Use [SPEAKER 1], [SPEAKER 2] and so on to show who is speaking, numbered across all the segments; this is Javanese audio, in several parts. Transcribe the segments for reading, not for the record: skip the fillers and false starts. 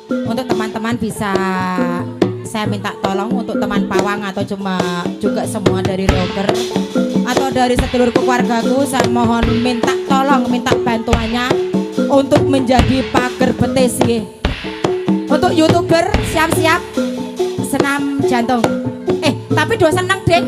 [SPEAKER 1] Untuk teman-teman bisa saya minta tolong untuk teman pawang atau cuma juga semua dari rocker atau dari sedulur keluargaku, saya mohon minta tolong, minta bantuannya untuk menjadi pager petisi. Untuk YouTuber siap-siap senam jantung. Tapi do seneng, Ding.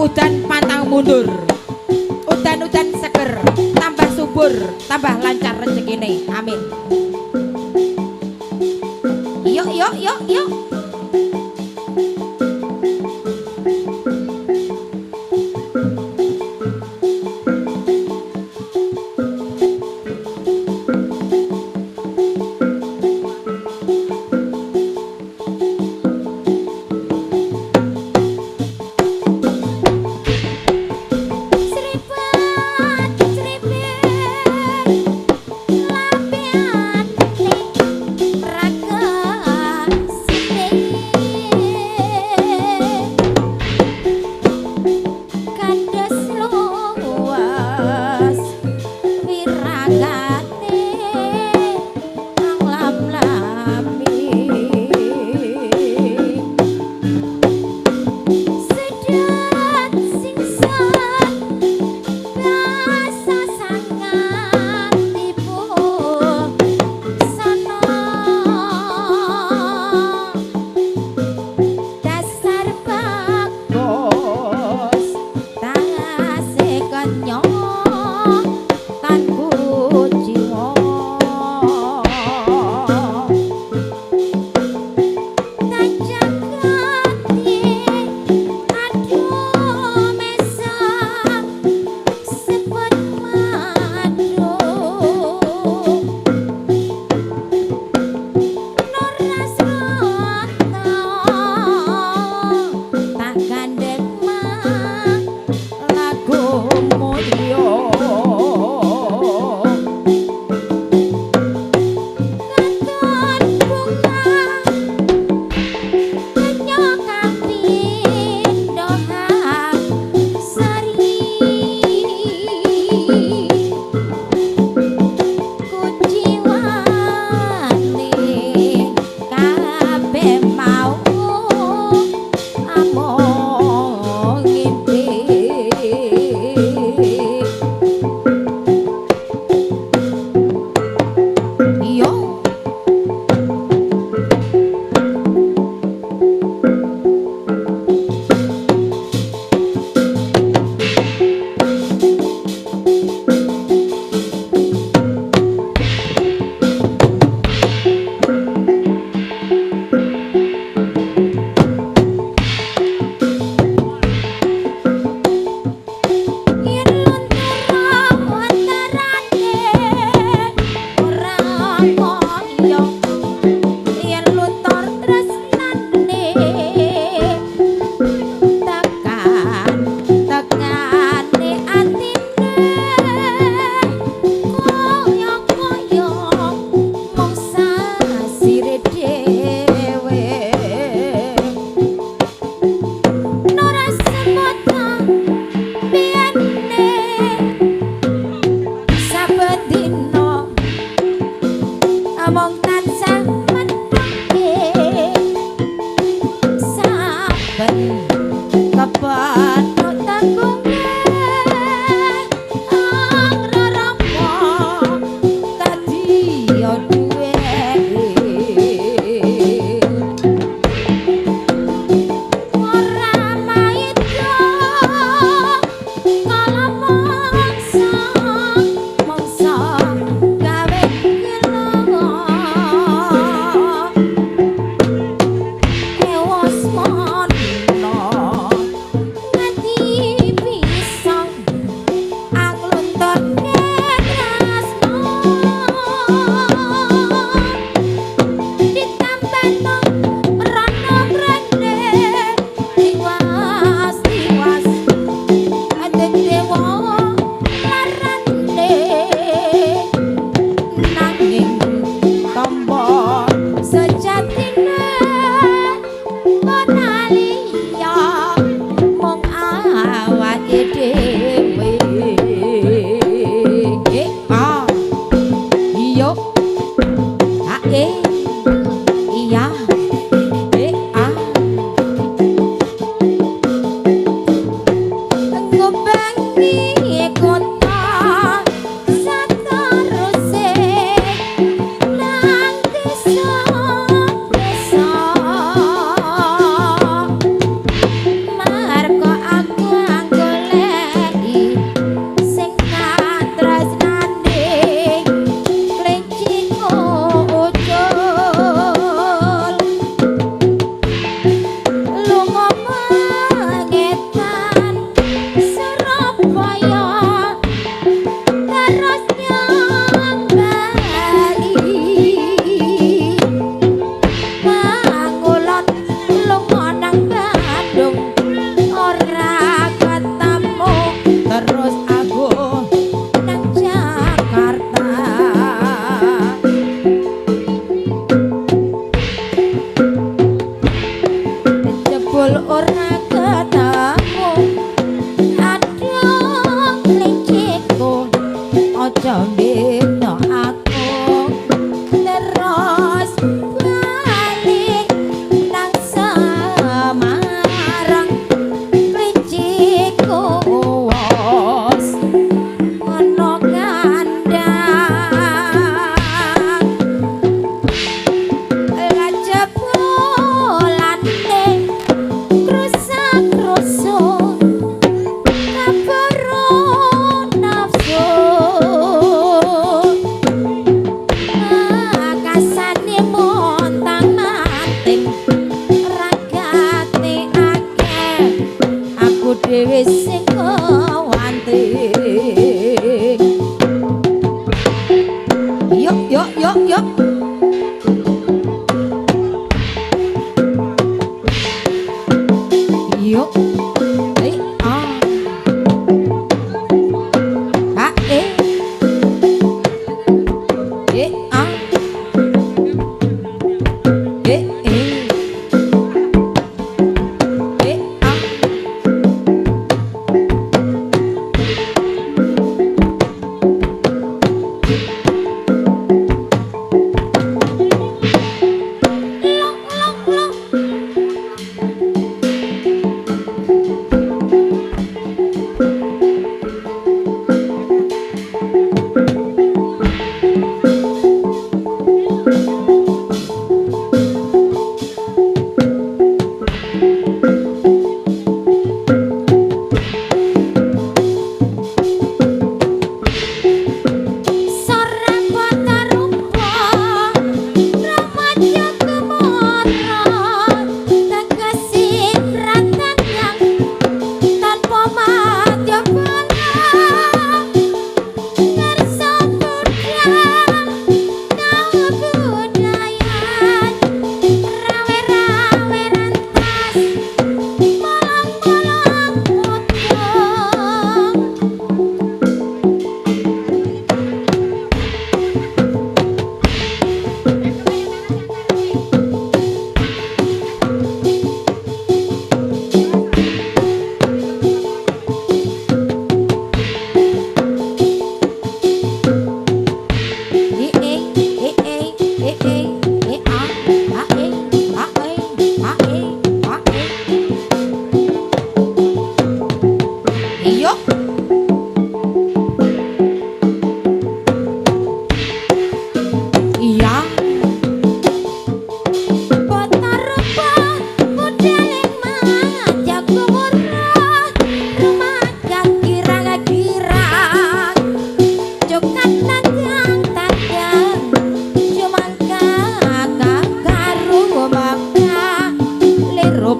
[SPEAKER 1] udan pantang mundur, udan-udan seger, tambah subur, tambah lancar rezekine. Amin. Yuk yuk yuk yuk.
[SPEAKER 2] Sing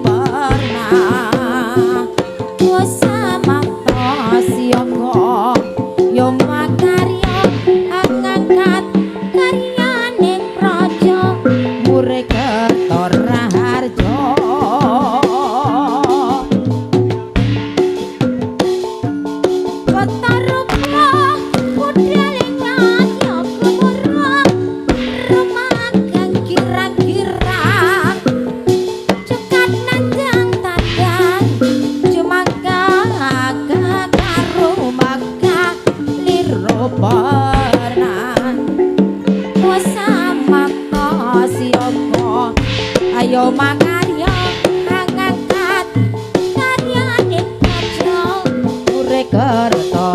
[SPEAKER 1] pernah ku sama Srekerto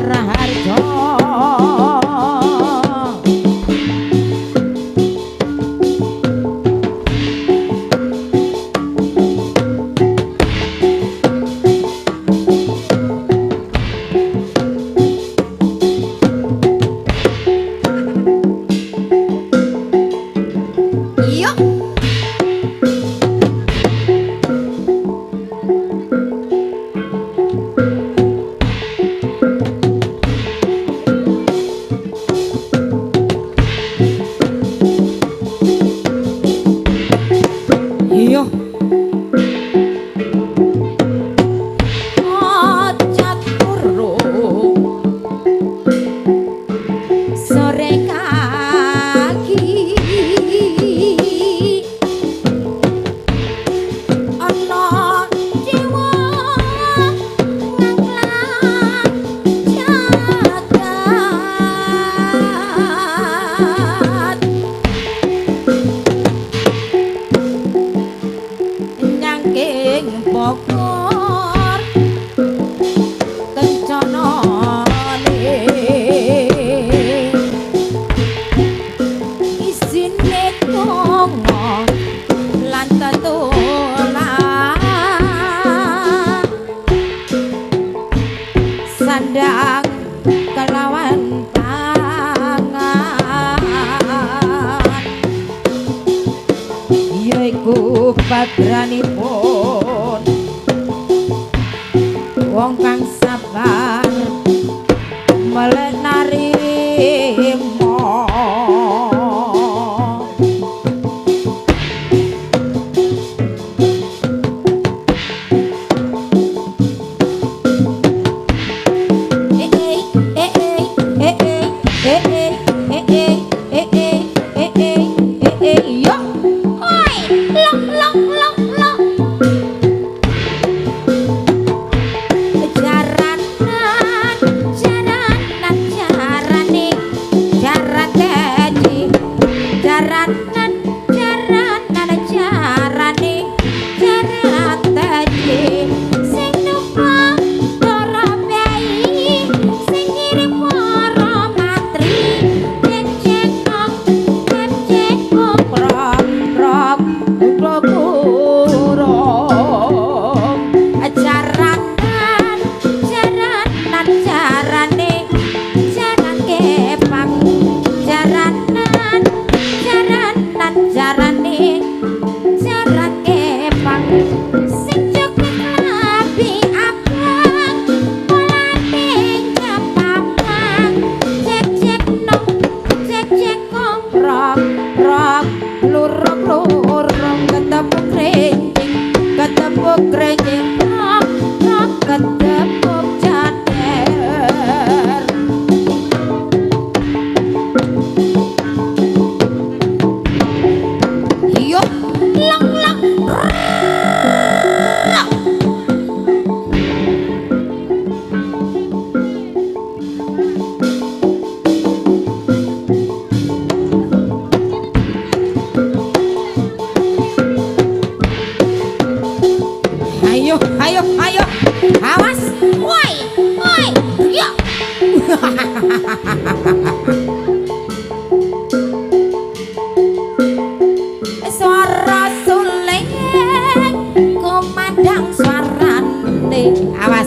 [SPEAKER 1] Raharjo. Sandang kelawan pangan yaiku pagranipun wong kang sabar melek narima.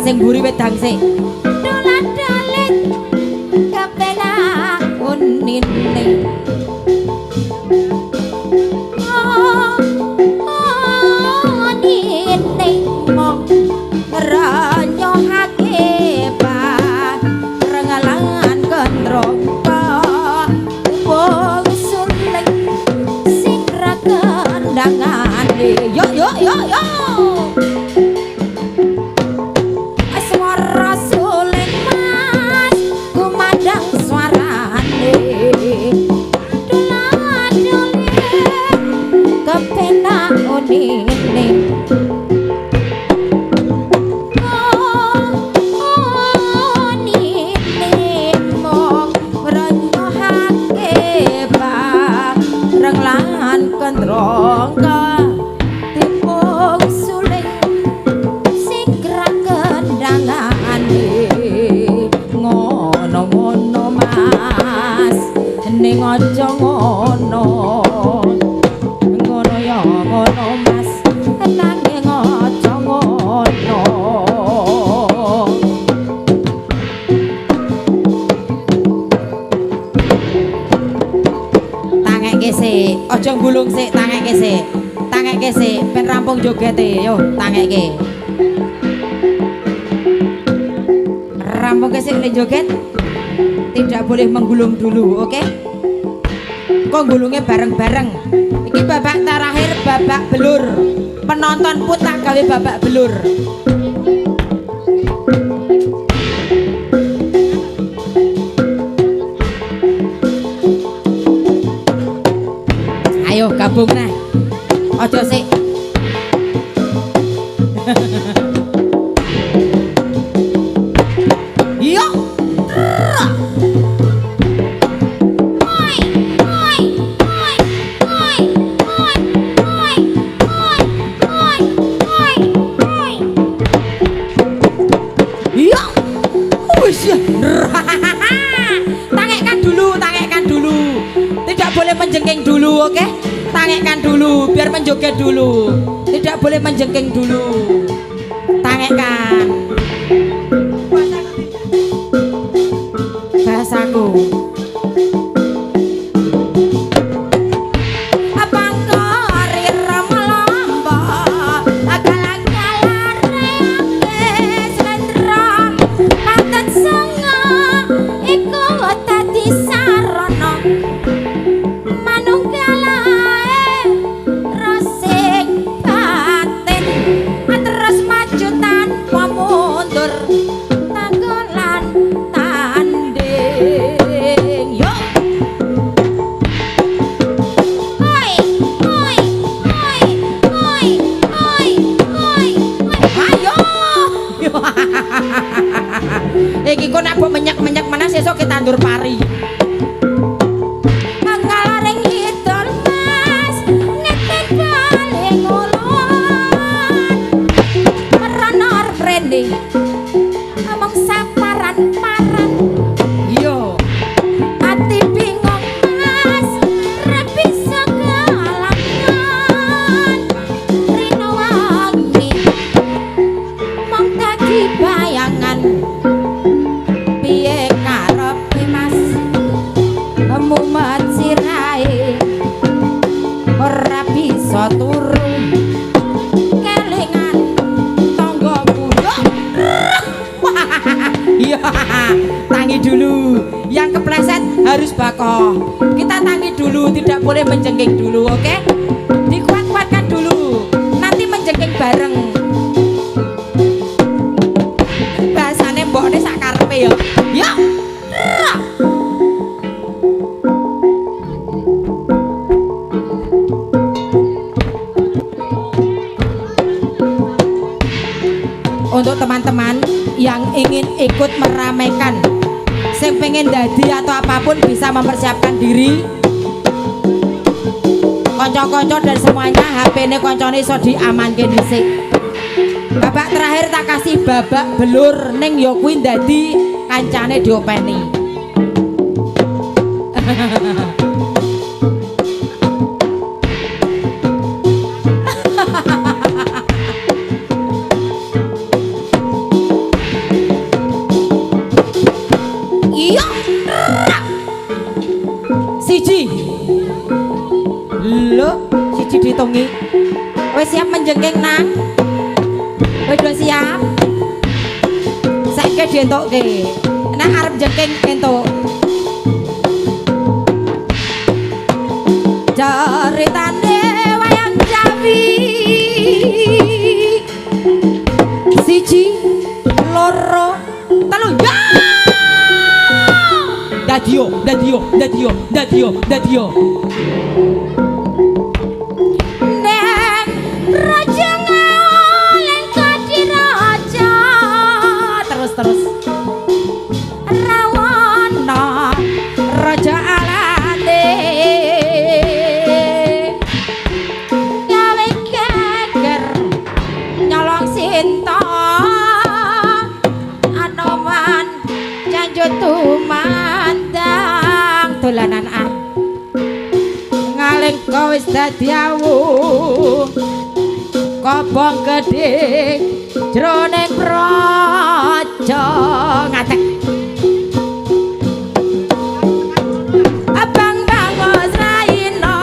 [SPEAKER 1] Sing mburi wedang sik dolan-dolan kapena unine nine mong ranyohake rengalangan gendroko wong suling sing ra kendangane yo yo yo yo Rasul aja gulung sik, tangeke sik. Tangeke sik, ben rampung jogete. Yo, tangeke. Rampung ke sik nek joget. Tidak boleh menggulung dulu, oke? Kok gulungnya bareng-bareng. Iki babak terakhir, babak belur. Penonton pun tak gawe babak belur. Ayo gabung nah. Ojo sik. Yo. Tangekkan dulu. Tidak boleh menjengking dulu, oke? Tangekkan dulu, biar menjoget dulu. Tidak boleh menjengking dulu. Tangekkan. Bahasaku. Iki kok nak mbok menyak-menyak mana sesuk ketandur pari. Mangalaring idul Mas, neten paling ulun. Meronor branding. Ngomong saparan-paran. Yo. Ati bingung Mas, ra bisa galangan. Rino wangi. Mong dadi bayangan. Mumat sirai ora bisa turu kelingan tanggaku. Iya, tangi dulu. Yang kepleset harus bakoh. Kita tangi dulu, tidak boleh menjengking dulu, oke? Dikuat-kuatkan dulu. Nanti menjengking bareng. Bahasane mbokne sak karepe ya. Ya. Untuk teman-teman yang ingin ikut meramaikan, yang pengen dadi atau apapun bisa mempersiapkan diri. Konco-konco dan semuanya HP-ne koncone iso diamanke dhisik. Babak terakhir tak kasih babak belur ning yo kuwi dadi kancane diopeni. Siji lo siji ditongi. Wes siap menjengking nang? Wes udah siap? Saiki dientokke. Nang arep jengking entuk. Ceritane wayang Jawi. Siji loro telu ya. Dadio. Neng raja ngaleng kadi raja. Terus. Rawana raja alate. Gawe geger nyolong sinta. Anoman janjut tumandang dolanan ah. Ngaleng kau wis dadi awu kobong gedhe jroning praja ngatek abang bangos raina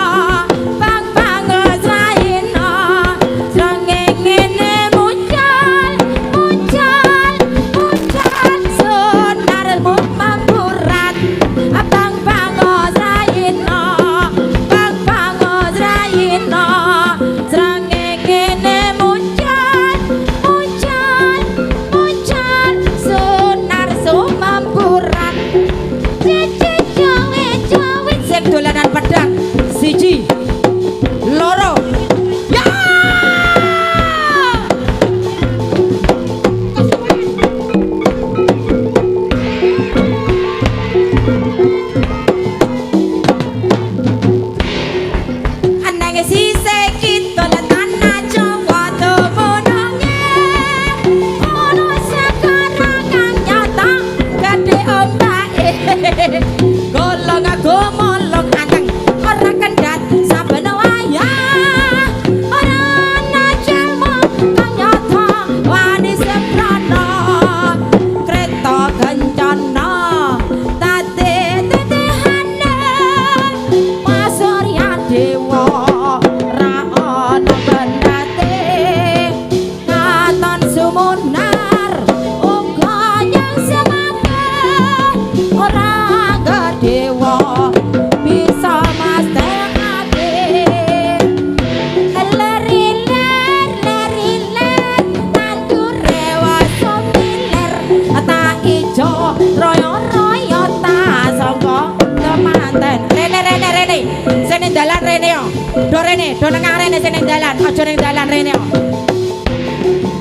[SPEAKER 1] royo-royo ta sangka temanten. Rene sing ning dalan rene yo. Do rene, do nengah rene sing ning dalan, aja ning dalan rene yo.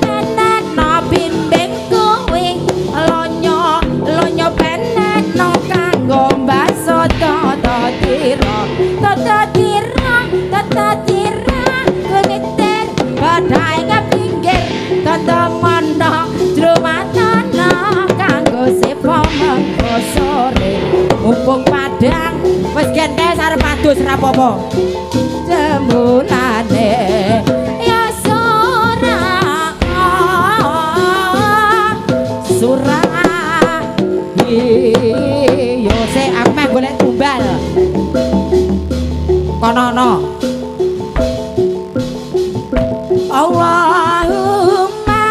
[SPEAKER 1] Penetno bimbing kowe lonyo penetno kanggo baso tata tira kengiter badai ngapinggir tata mono jromatana kanggo sepo mengko sore mumpung padang wis gentes arep adus rapopo jembulane ya surah yo se ameh golek tumbal kono Allahumma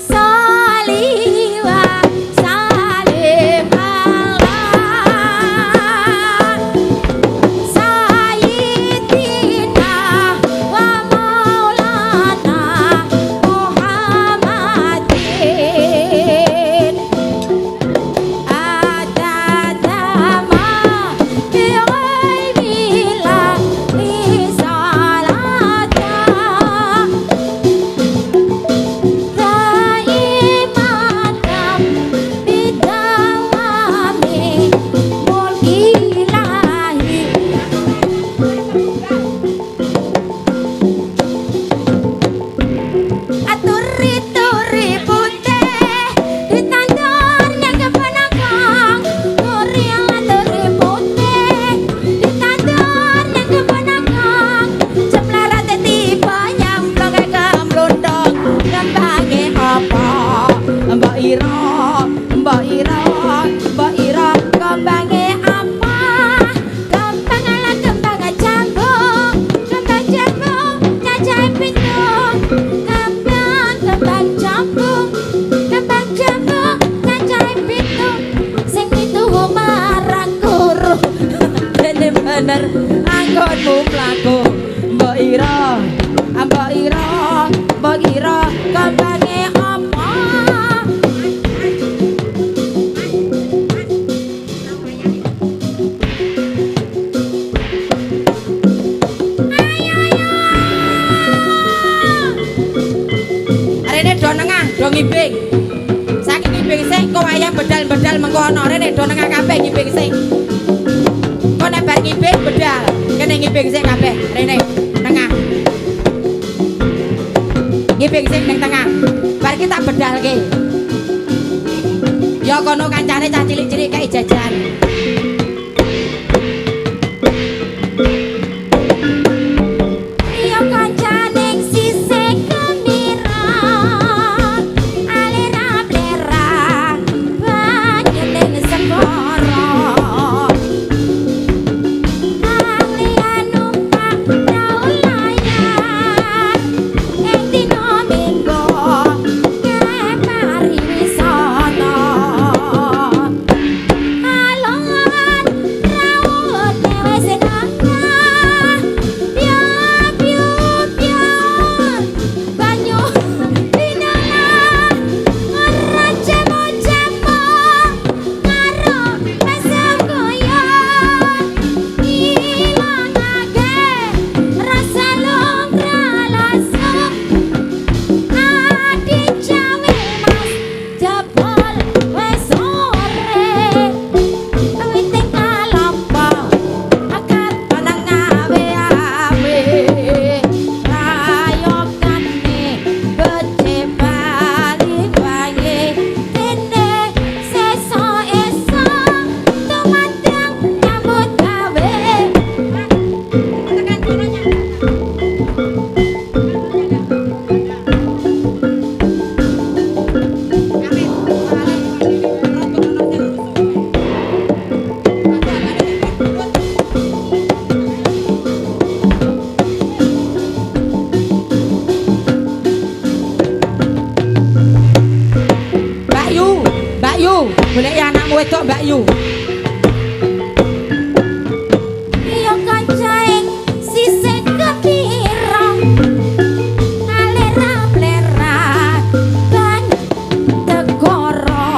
[SPEAKER 1] sholli wa sallim ala sayyidina wa maulana Muhammadin adadama bi'ilmillah salata daimatam bidawami mulkilahi aturi-turi putih ditandur yang kepenakang turi putih ditandur yang kepenakang ceplerat tiba nyamplok kemlundung kembange apa mbak ira kembange apa kembang janggung nyajai pintung kembang janggung nyajai pintung sing itu marang guru dene bener anggonmu mlaku mbak ira kembange apa rene do nengah do ngibing saking ngibing sik kok wayah bedal-bedal mengko ana rene do nengah kabeh ngibing sik kok nek bar ngibing bedal kene ngibing sik kabeh rene tengah ngibing sik ning tengah bar kita bedalke ya kono kancane cah cilik-cilik kae jajan ya kancane sisih kemiran alira blera banyu ning separa alian numpak daulayan ing dina minggu kepari wisata alon rawuh dewe sing akeh piup banyu dinala raja mojamo karo mesem goyang ilangake rasa lumrah adi jawe mas jebol wis sore witing kalapa akad panang awe-awe rayokane becik bali wangi dene sesuk-esuk tumadang nyambut gawe tekan kononya Mbak Yu, golek anakmu wedok Mbak Yu. Iya kancaing sisih kepira alera blera ban tegara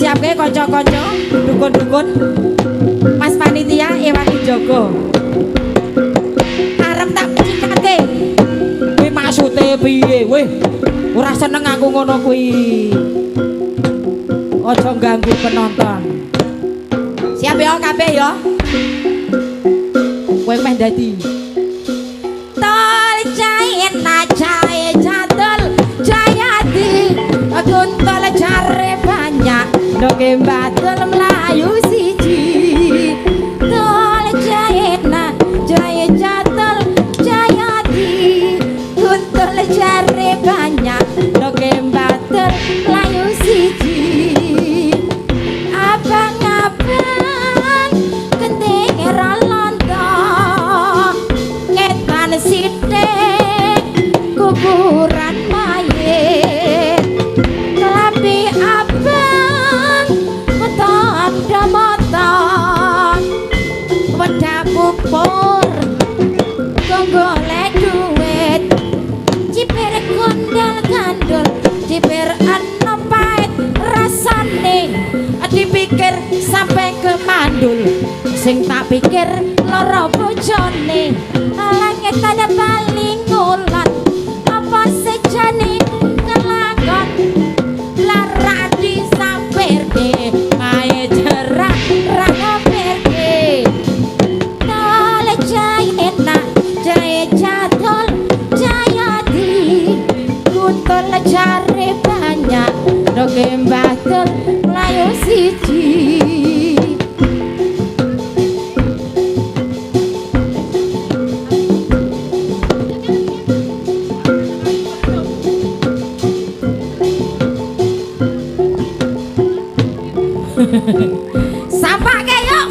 [SPEAKER 1] siapke kanca-kanca, dukun-dukun. Mas panitia Ewangi Jogo. Arep tak cikake. Kuwi maksude piye? Weh, ora seneng aku ngono kuwi. Aja ganggu penonton. Siap ya kabeh ya. Kowe meh dadi tol jahit najai jadul jayati kuntol jare banyak doge batul melayu siji tol jahit najai jadul jayati kuntol jare banyak doge batul melayu siji abang-abang gendeng sidik kuburan mayit kelapi abang mata-mata wedak bubur golek duit cipir gondal-gandul cipir ana pait rasane dipikir sampai ke mandul sing tak pikir lara bojone langit ada paling ngulan apa sejane ngelakon lara disampirke ae jerak raka perke tole jayena jaya jadol jayadi kuntol jare banyak doge mbatul layo siji sapake yuk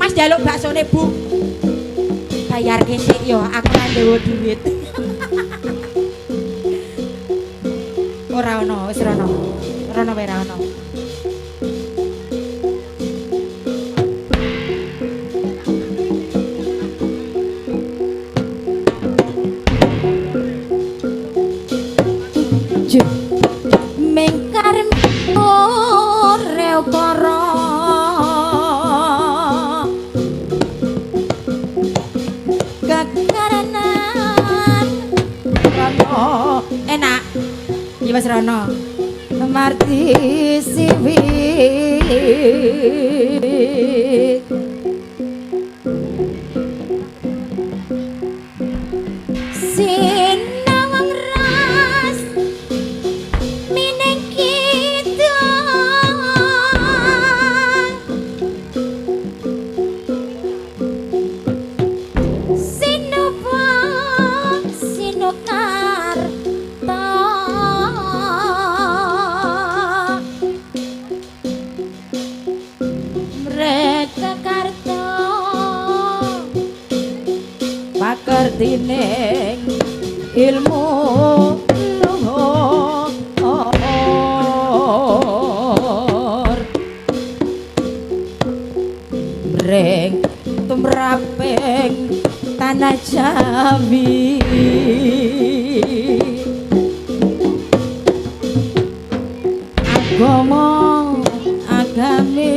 [SPEAKER 1] Mas jaluk baksone Bu bayar kesik yo aku ora nduwe duit ora ono wis ora ono wae ora ono mengkar oreo para enak iki wis rono marti siwit sinawang ras mining kita sinupang sinukar pakertining ilmu luhur mreng tumraping tanah Jawi agama agami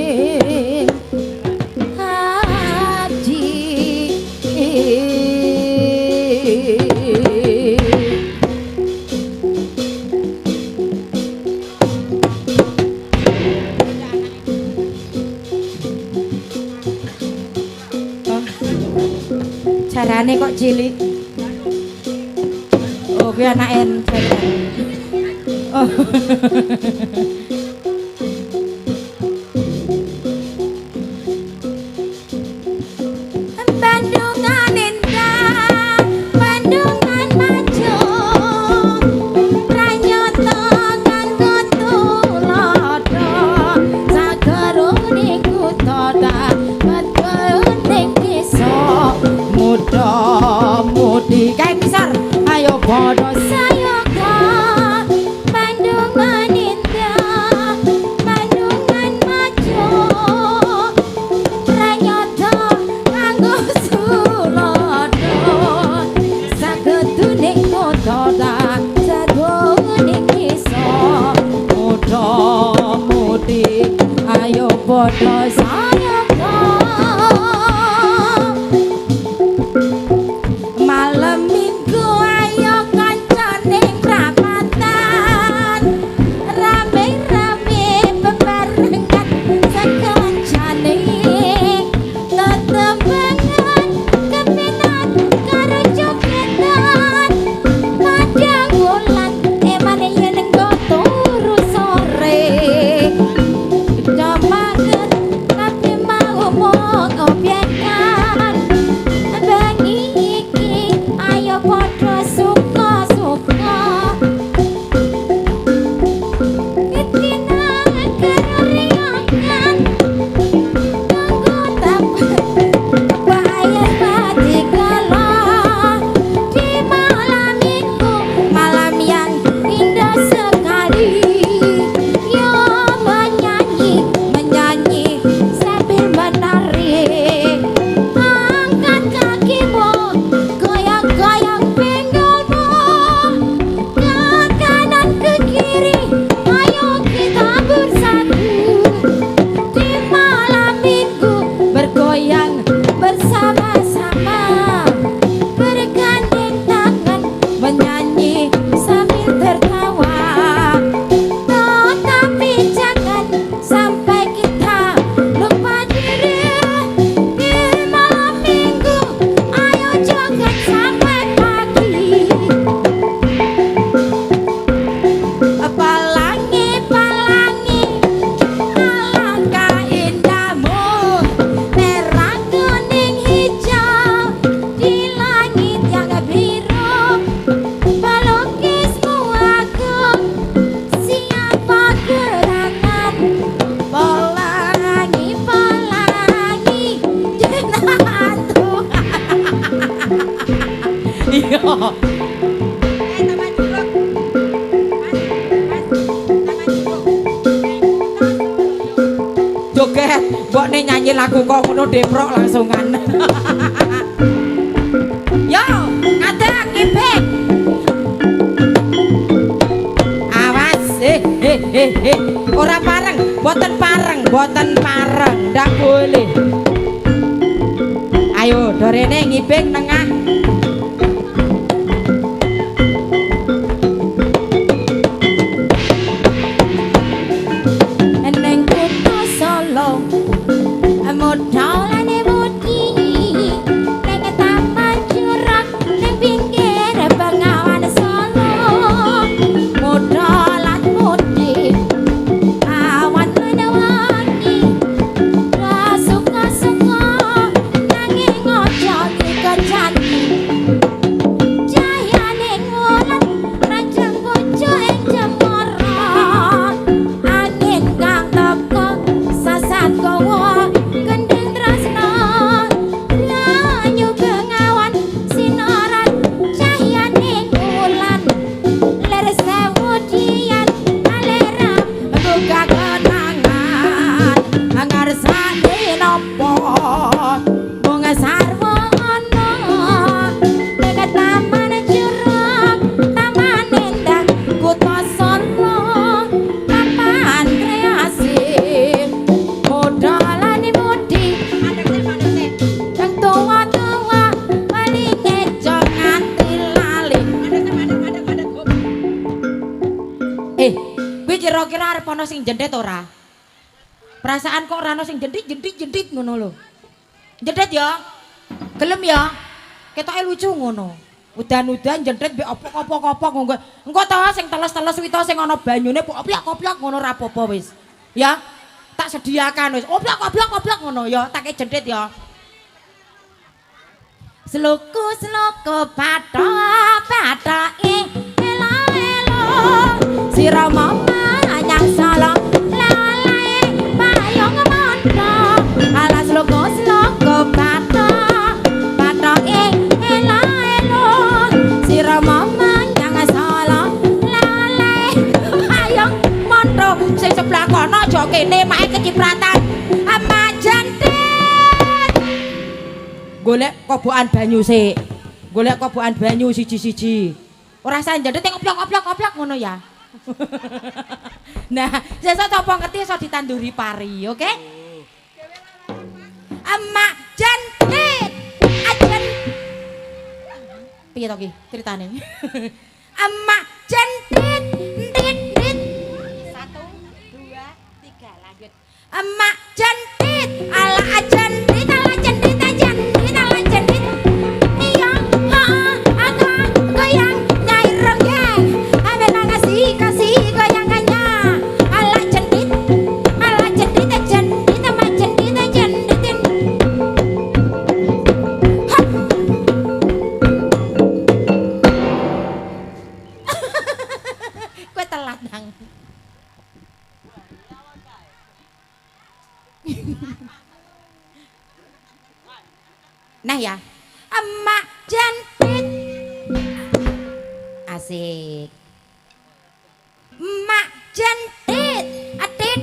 [SPEAKER 1] carane kok cilik oh kuwi anaken oh ayo padha sayang malam minggu ayo kancane prapatan rame-rame bebarengan sekancane tetembangan kepenan karo jogetan padang wulan emane yen engko turu sore Damakan tapi mau mong obyekan bengi iki ayo padha suka-suka ketina keriangan tunggu bahaya pati kalah di malam minggu malam yang indah sekali yo menyanyi sambil menari angkat kakimu goyang-goyang pinggulmu ke kanan ke kiri ayo kita bersatu di malam minggu bergoyang bersama-sama bergandeng tangan menyanyi sambil tertawa tetapi jangan sampai kita lupa diri di malam minggu ayo joget sampai pagi pelangi-pelangi alangkah indahmu merah kuning hijau di langit yang biru pelukismu agung siapa gerangan pelangi-pelangi jenah Tuhan iya taman jeruk joget mbokne nyanyi lagu kok ngono deprok langsungan yo ngadeg ngipik awas ora pareng boten pareng ndak boleh ayo dorene ngipik tengah neng kota Solo modalane budi neng taman jurak neng pinggir Bengawan Solo modalan budi awan menawangi suka-suka nanging ojo dikejanti jayane wulan rancang bojo ing Jemara angin kang teko sasat kowo gendeng tresno lanyu bengawan sinaran cahyane wulan ler sewu dian alera buka kenangan ngarsane nopo mung sarwa ana nek taman jurang taman indah kota Solo papan kreasi modalane mudi yang tua-tua paling ejo nganti lali kuwi kira-kira arep ana sing jendet ora perasaan kok ora ana sing jendit ngono lho jendet ya gelem ya ketoke lucu ngono udan-udan jendet mbek opok-opok engko ta sing teles-teles kuwi ta sing ana banyune koplak-koplak ngono ra apa-apa wis ya tak sediakan wis oplak-oplak ngono ya tak jendet ya Sluku-sluku patha-pathoke elo-elo sira mama nyang Solo lalae payung mondo ala sluku-sluku patha-pathoke elo-elo sira mama nyang Solo lalae payung mondo sing sebelah kono aja kene mae kecipratan ama jantet golek kobokan banyu sik golek kobokan banyu siji-siji ora usah njendet oplok-oplok ngono ya Nah, sesuk sapa ngerti iso ditanduri pari, oke? Emak jentit ajen. Piye to ki critane? Emak jentit tit. 1 2 3 lanjut. Emak jentit ala jentit ala jentit jentit ala jentit. Iya, aku goyang nyai renggeng. Ambil kasih goyangannya. Ala jentit jentit emak jentit jentit. Kue telat nang. Nah ya, emak jentit asik. Emak jentit atit.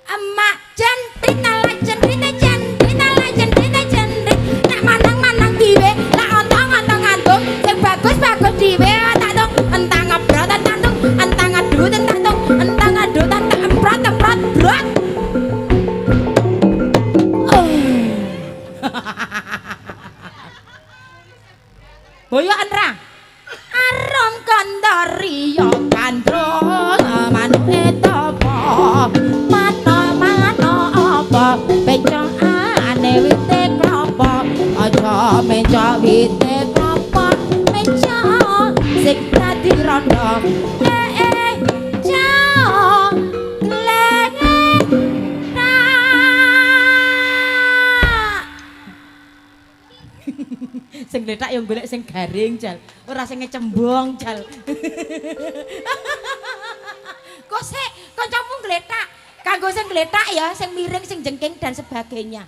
[SPEAKER 1] Emak jentit ala jentit jentit ala jentit jentit. Nak manang diwe, nak ontong antung. Sing bagus diwe tak tung. Entang ngebrot entang tung, entang adu entang tung, entang adu entang emprot brot. Boyokan ra. Arom kandari yo kandro manuke topo. Mano apa becokane wite klopo. Aja mencok wite klopo. Mencok sing dadi rondo. Sing gletak yang golek sing garing jal, ora sing ngecembong jal. Kok sik kancamu gletak, kanggo sing gletak ya, sing miring, sing jengking dan sebagainya.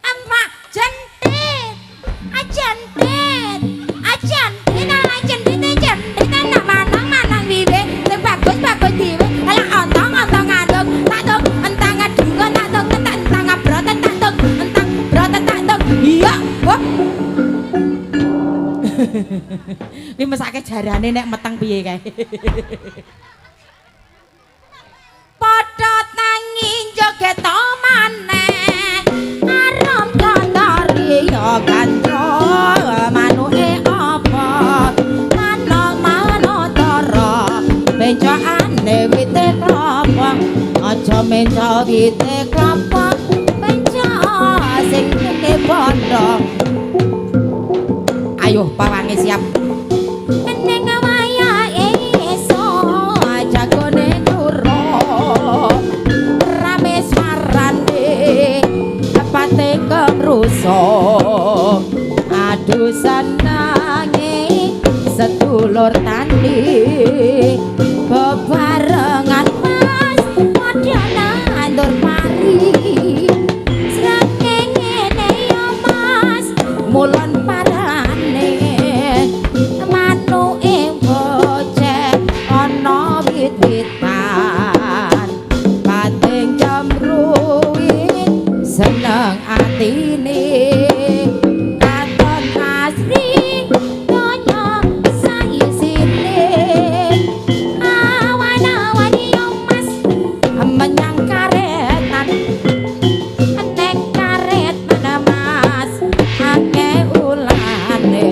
[SPEAKER 1] Emak jentit, ajentit, nak manang diwe, sing bagus diwe, ala ontong adung, tak tung entang adung, tak tung entang abrot, tak tung entang brot, tak tung. Iya, wah. Ini mesake jarane nek meteng piye kae. Padha tangi joget maneh. Arom kandari ya gandro manuke apa. Mano tara bencokane wite klopo. Aja mencok wite klopo. Bencok sing kene bondo. Ayo pawange siap. Neng waya esuk jagone turu. Rame sarane pate kemruso. Aduh senange sedulur tani bebarengan mas padha nandur pari. Srengenge ngene yo mas mulon seneng atine katon asri donya saisine awan-awan yo mas menyang karetan nek karet mana mas akeh ulane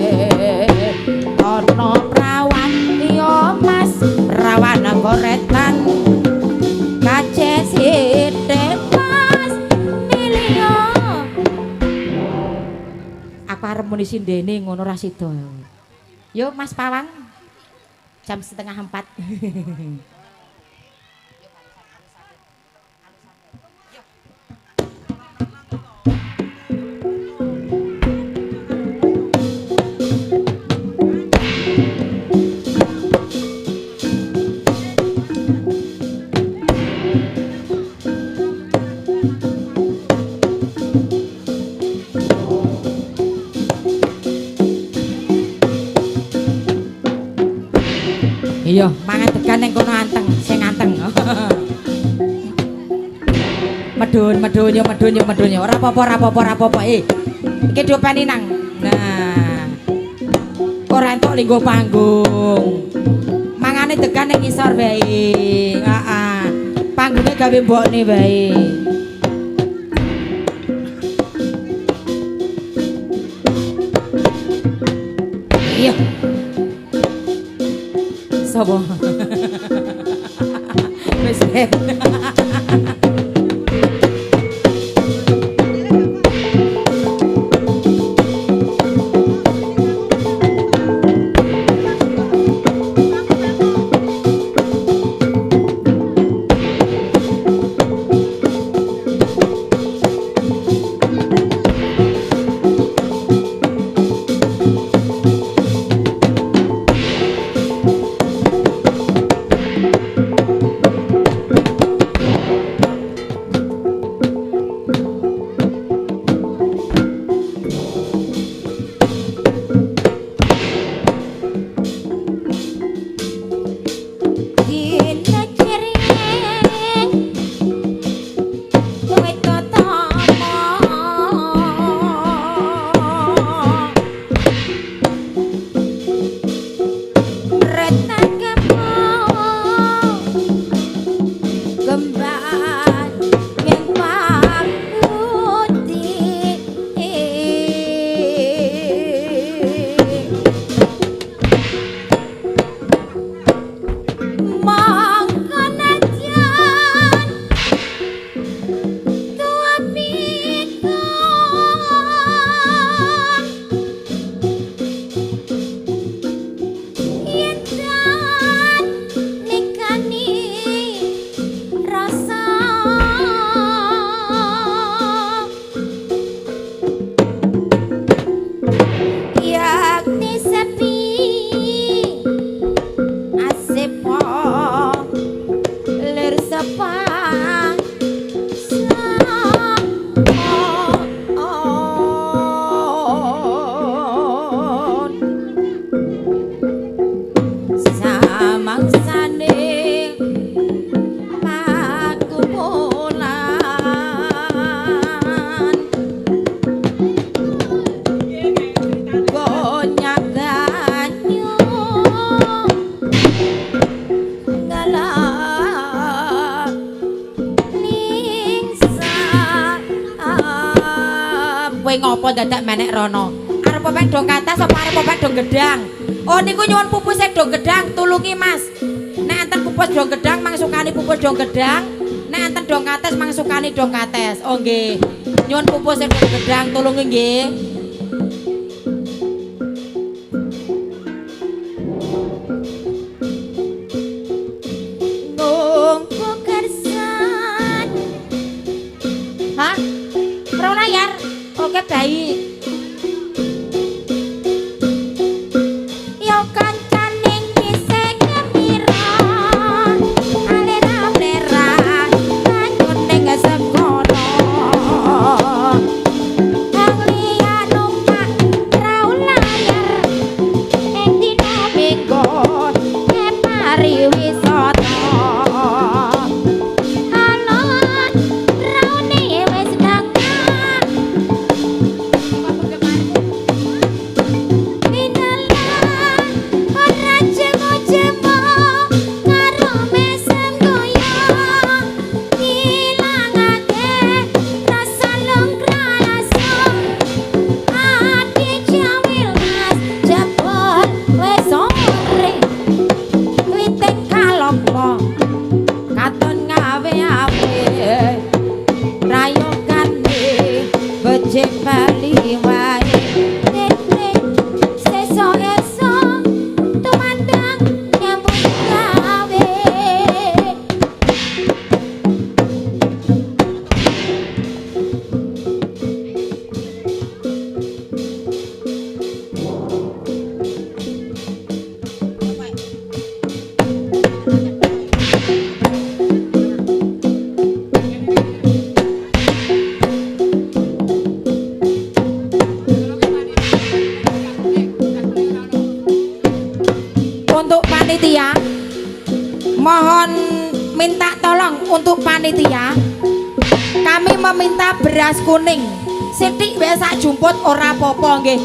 [SPEAKER 1] ana prawan yo mas prawan goretan kace sithik arep muni sindene ngono ra sida. Yo Mas Pawang. Jam 3:30. Iya, mangan degan ning kono anteng, sing anteng. Medun yo. Ora apa-apa. Iki diopeni nang. Nah. Ora entuk linggo panggung. Panggonane degan ning ngisor bae. Heeh. Panggone gawe mbokne bae. Iya. Sopo? Wis ngopo dadak menek rono arep pepek dong katas apa arep pepek dong gedang oh niku nyuwun pupus dong gedang tulungi mas nek enten pupus dong gedang mangsukani pupus dong gedang nek enten dong kates mangsukani dong kates oh nggih nyuwun pupus dong gedang tulungi nggih ngungku kersan hah rona yar oke baik yo kancaning wise kepira alera-alera bangun ning sekono wong liya numpak prau layar ing dina minggu mari wisata alon raune wis ndang becik bali wae sesuk-esuk tumandang nyambut gawe untuk panitia mohon minta tolong untuk panitia kami meminta beras kuning sithik wae sak jumput ora apa-apa nggih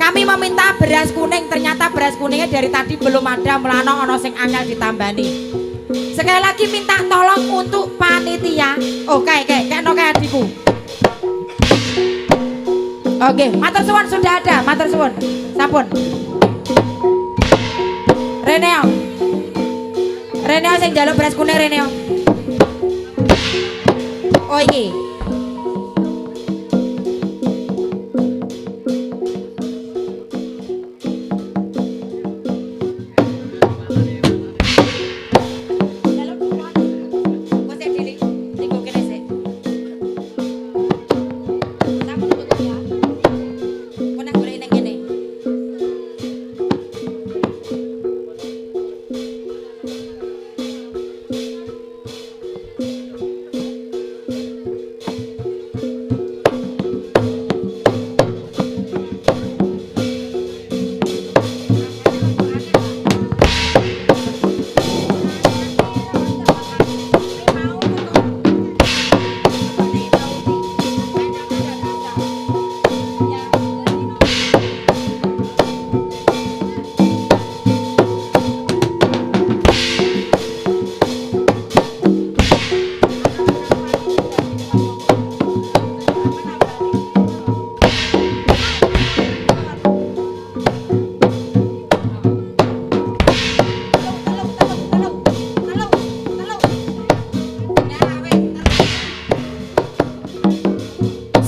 [SPEAKER 1] Kami meminta beras kuning, ternyata beras kuningnya dari tadi belum ada, melano ono sing angel ditambani. Sekali lagi minta tolong untuk panitia. Oke, no kayak adikku. Oke, matur suwun sudah ada, matur suwun. Sampun. Reneo sing njaluk beras kuning Reneo. Oh iki.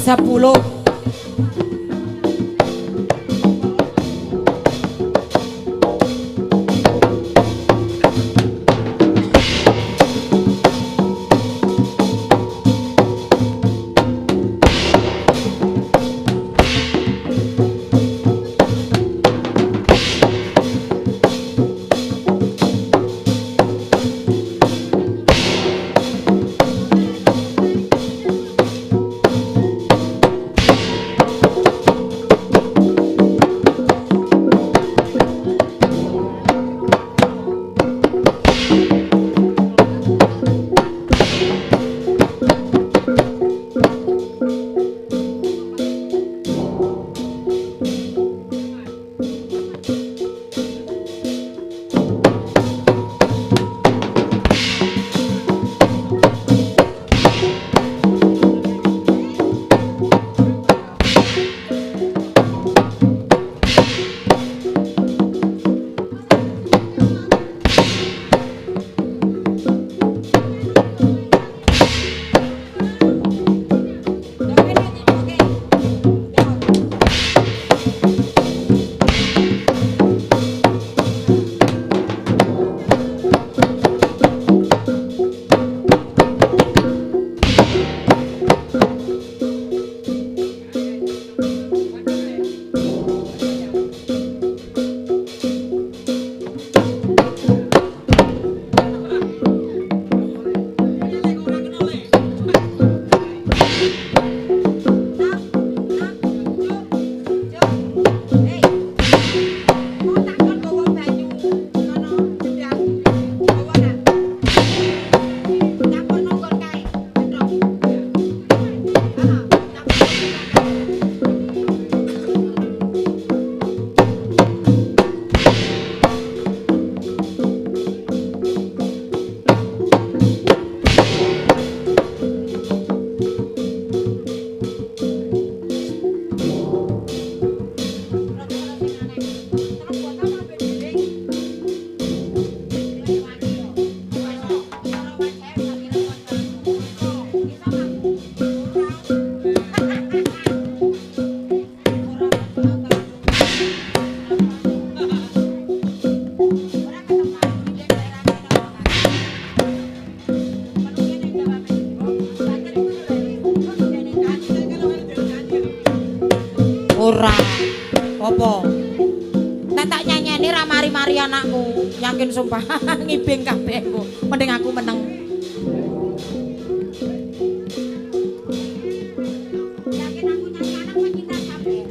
[SPEAKER 1] Sepuluh. Ora. Apa? Nek tak nyanyi ra mari-mari anakku. Yakin sumpah ngibing kabeh engko. Mending aku meneng. Yakin aku nyanyi anak pencinta kabeh.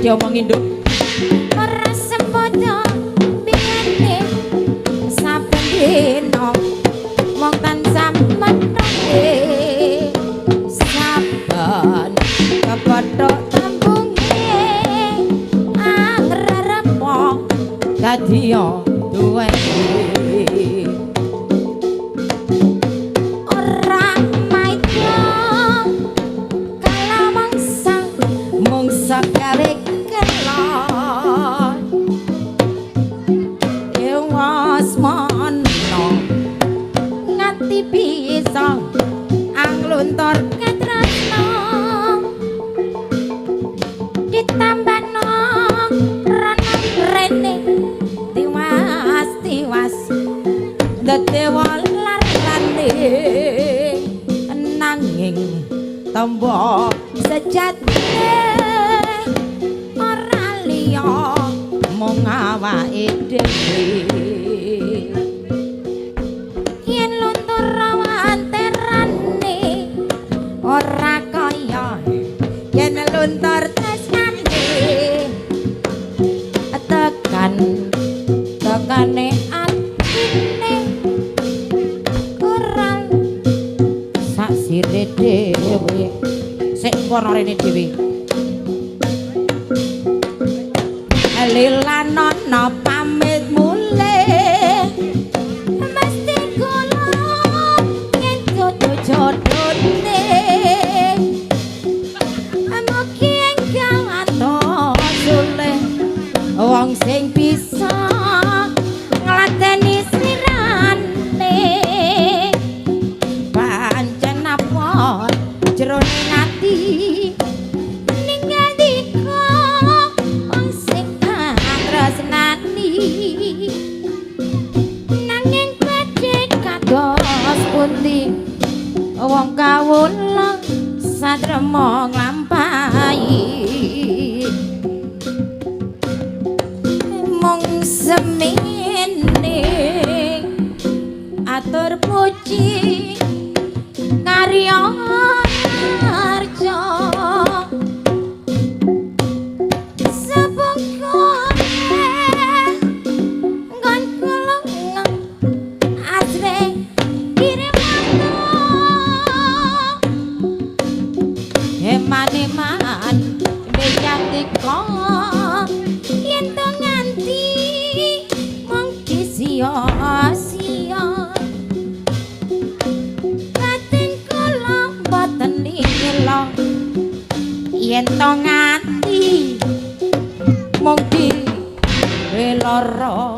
[SPEAKER 1] diomongin nduk
[SPEAKER 2] ora sempodo biyene saben dina mung tansah menenge saben kepethuk tambunge angrerepo dadi duwe ora maida kala mangsa gawe kelon ewas mono nganti bisa angluntur katresno ditambahno rana rene tiwas dedewa larlane nanging tombo sejatine ora liya mung awake dhewe yen luntur rawanterane ora kaya yen luntur tresnane tekane atine kurang sak sire dhewe sik kono rene dhewe lilanono pamit mulih mesti kula yen jodoh-jodohne mugi enggal atos sulih wong sing bisa ngladeni slirane pancen apa jroning ati ninggal dika wong sing tresnani nanging badhe kados pundi wong kawula satrema nglampahi mung semene atur puji karya arjo Eman bejatika yen to nganti mung sia-sia batin kula boten lila yen to nganti mung lara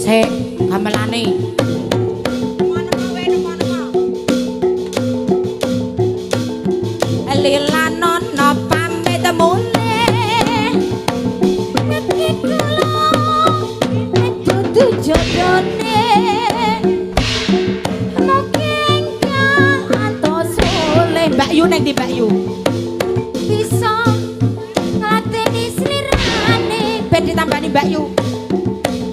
[SPEAKER 2] sik gamelane lilanono pamit mulih ngerti kula
[SPEAKER 1] Mbak Yu neng di Mbak Yu
[SPEAKER 2] bisa ngateni slirane
[SPEAKER 1] ben ditambani Mbak Yu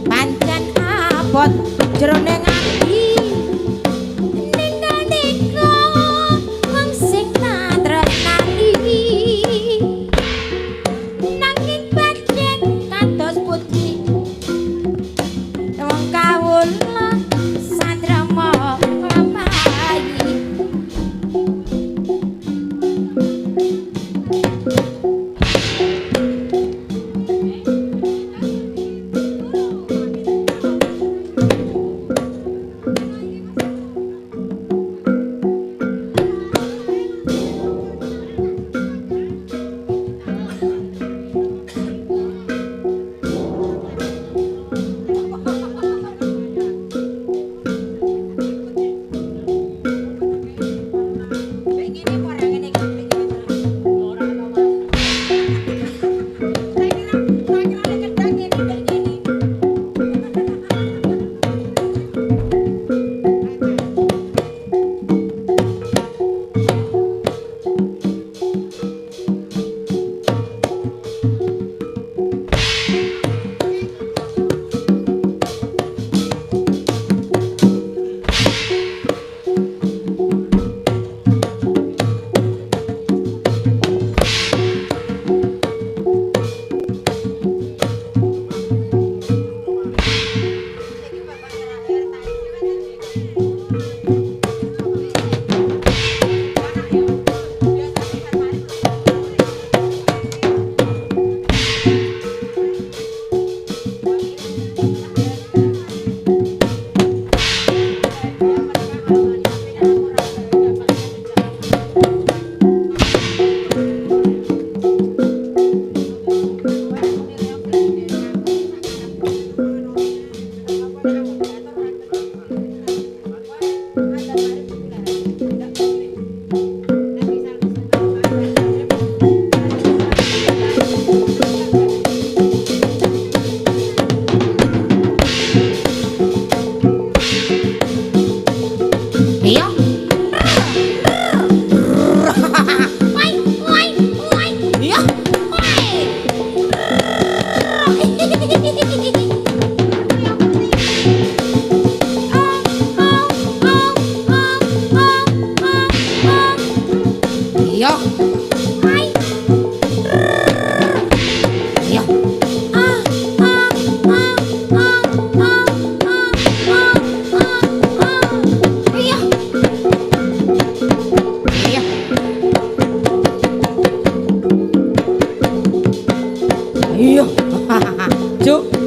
[SPEAKER 2] pancen abot jroning ati ninggal nika wong sing natrenani nanging pancen kados putri wong kawula sandrama nglampahi.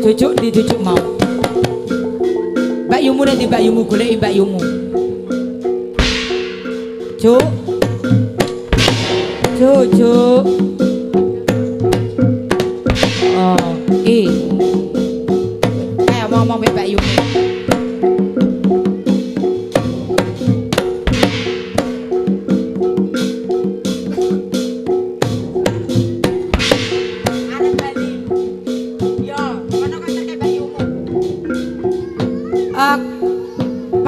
[SPEAKER 1] Jujuk di jujuk mau. Mbak Yumu nanti Mbak Yumu goleki Mbak Yumu. Juk. Jujuk. Oh, ayo ngomong Mbak Yumu.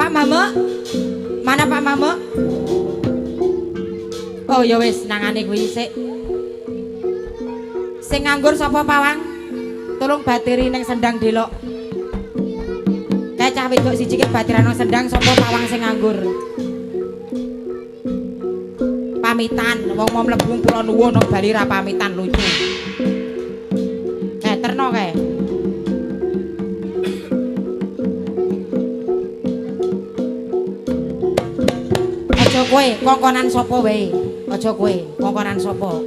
[SPEAKER 1] Pak Mama, mana Pak Mama? Oh ya wis nangane kuwi sik. Sing nganggur sapa pawang? Tolong batiri ning sendang delok. Kae cah wedok siji ki batiran nang sendang sapa pawang sing nganggur. Pamitan, wong mau mlebu kula nuwun nang bali ra pamitan lucu. Terno kae. Aja kowe kongkonan sapa wae. Aja kowe kongkonan sapa.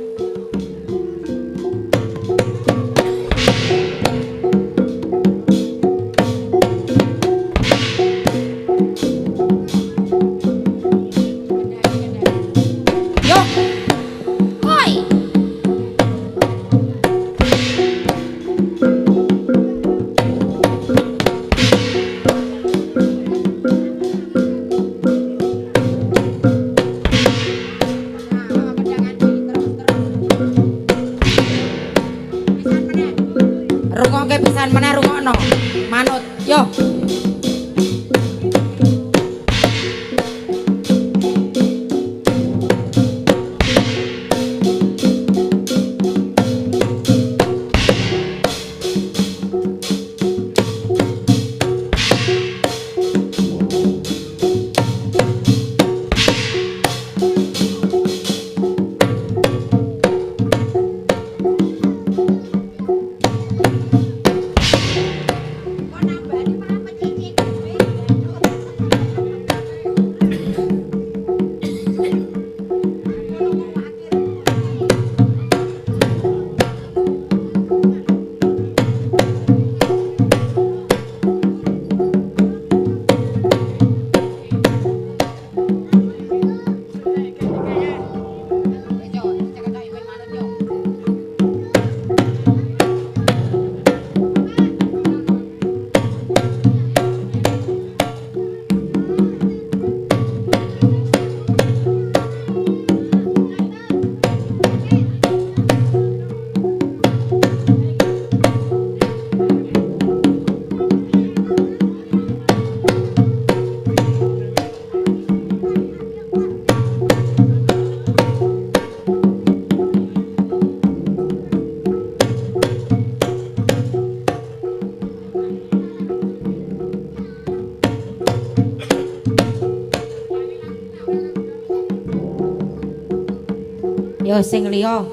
[SPEAKER 1] Yo sing liya.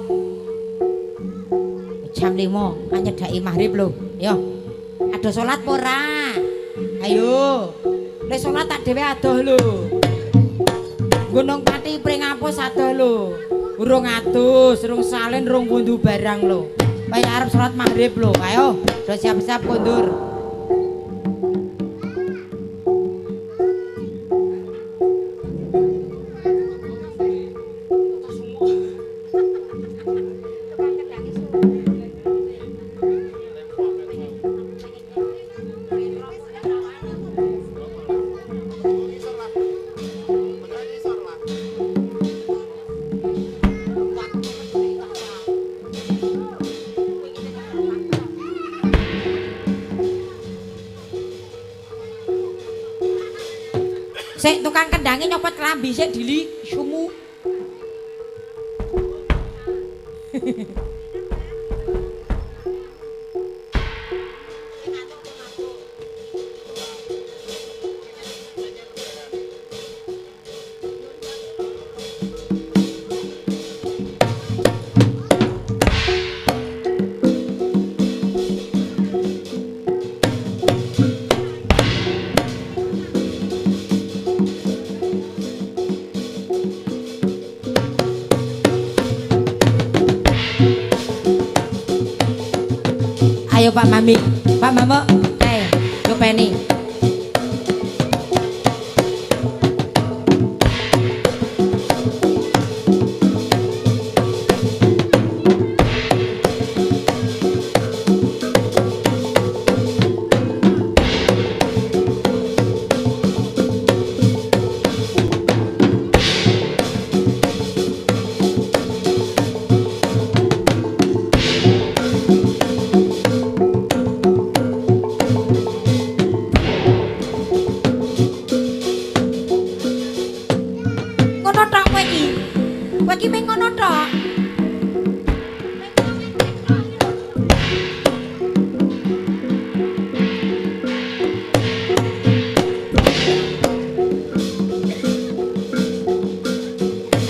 [SPEAKER 1] Jam 5 nyedhaki maghrib lho. Yo. Ada salat apa ora? Ayo. Nek salat tak dhewe adoh lho. Gunung Pati pring ngapus adoh lho. Urung atus, urung salin, urung wundu barang lho. Kaya arep salat maghrib lho. Ayo, do siap-siap kondur. Sik tukang kendange nyopot klambi sik dili sumu. Ayo Pak Mami, Pak Mamo, Yupeni.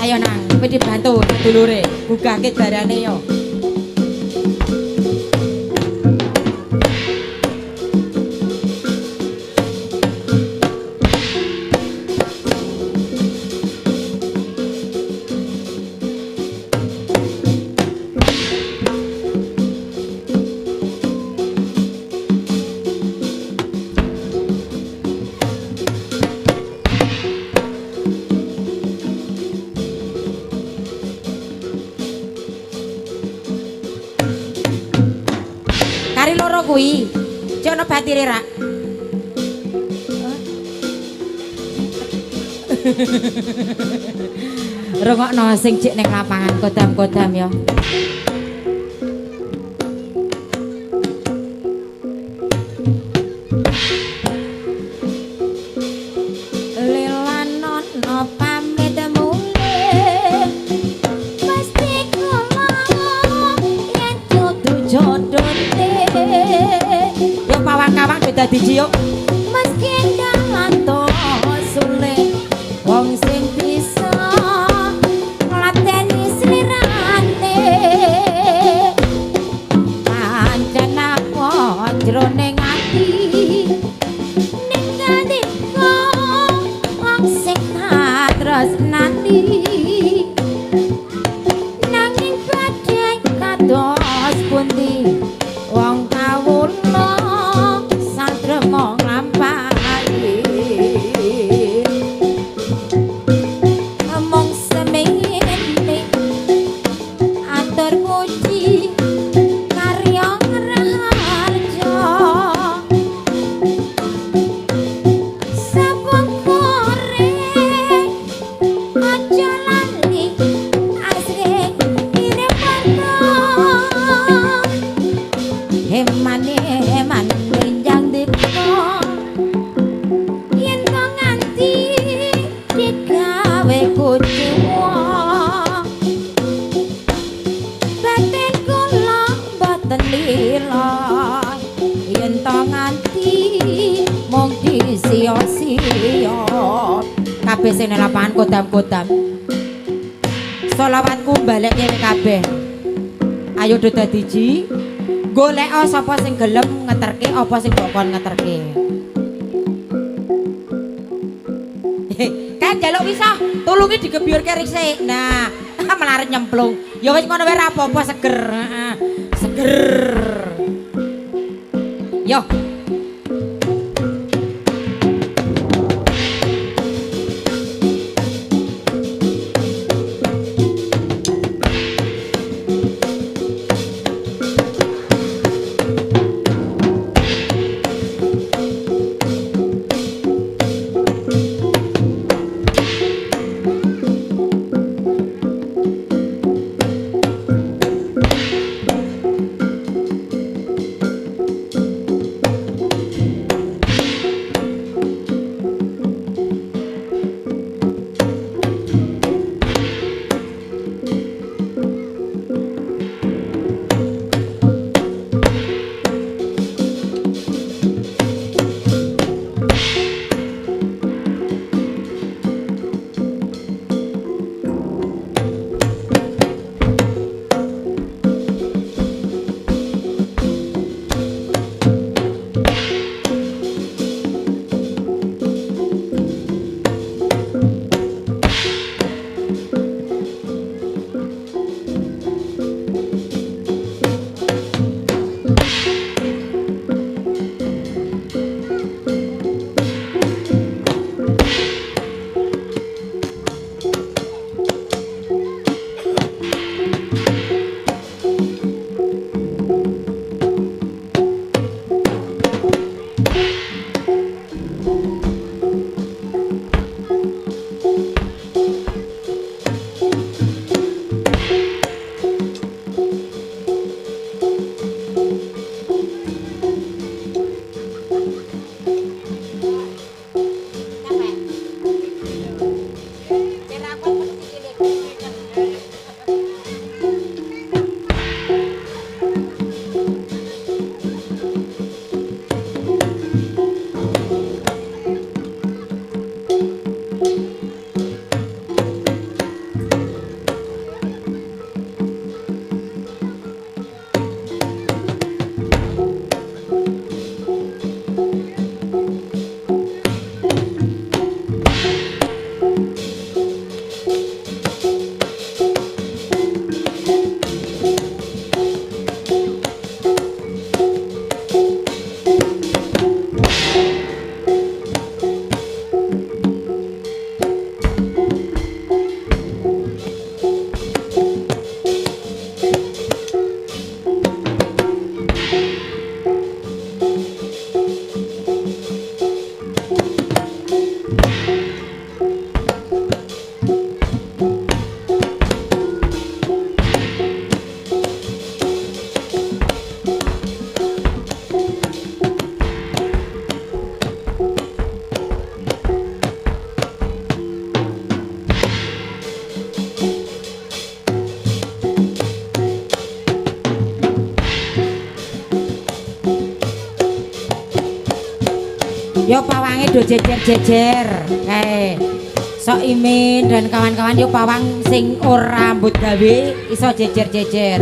[SPEAKER 1] Ayo nang, kowe dibantu dulure, bugake barane yo. Kari loro kuwi, cek ono batire rak. Rungokno sing cek ning lapangan kodam-kodam ya. Lelanono pamit mulih. Pasti kula yen dudu jodone. Yo pawang-kawang do dadi ciuk. Meski dalan to sulit wong sing bisa nglateni slirane. Pancen aku jroning ati ning ngendika wong sing tak tresnani. Nanging badhe kados pundi wong kawula satrema nglampahi. Among semene atur puji karya raharja. Sapungkure aja lali asring irepana. Heman renjang dika yen to nganti digawe kuciwa. Batin kula boten lila yen to nganti mung disia-sia. Kabeh sing nang lapangan kodam-kodam Selawatku balik kene kabeh. Ayo do dadi ji. Golek sapa sing gelem ngeterke apa sing mbok kon ngeterke. Kan jaluk bisa, tulungi digebyurke risik. Nah, melarit nyemplung. Ya wis ngono wae ra apa-apa seger. Seger. Yo. Yo pawange do jejer-jejer kae. Sok Imin dan kawan-kawan yo pawang sing ora rambut gawe iso jejer-jejer.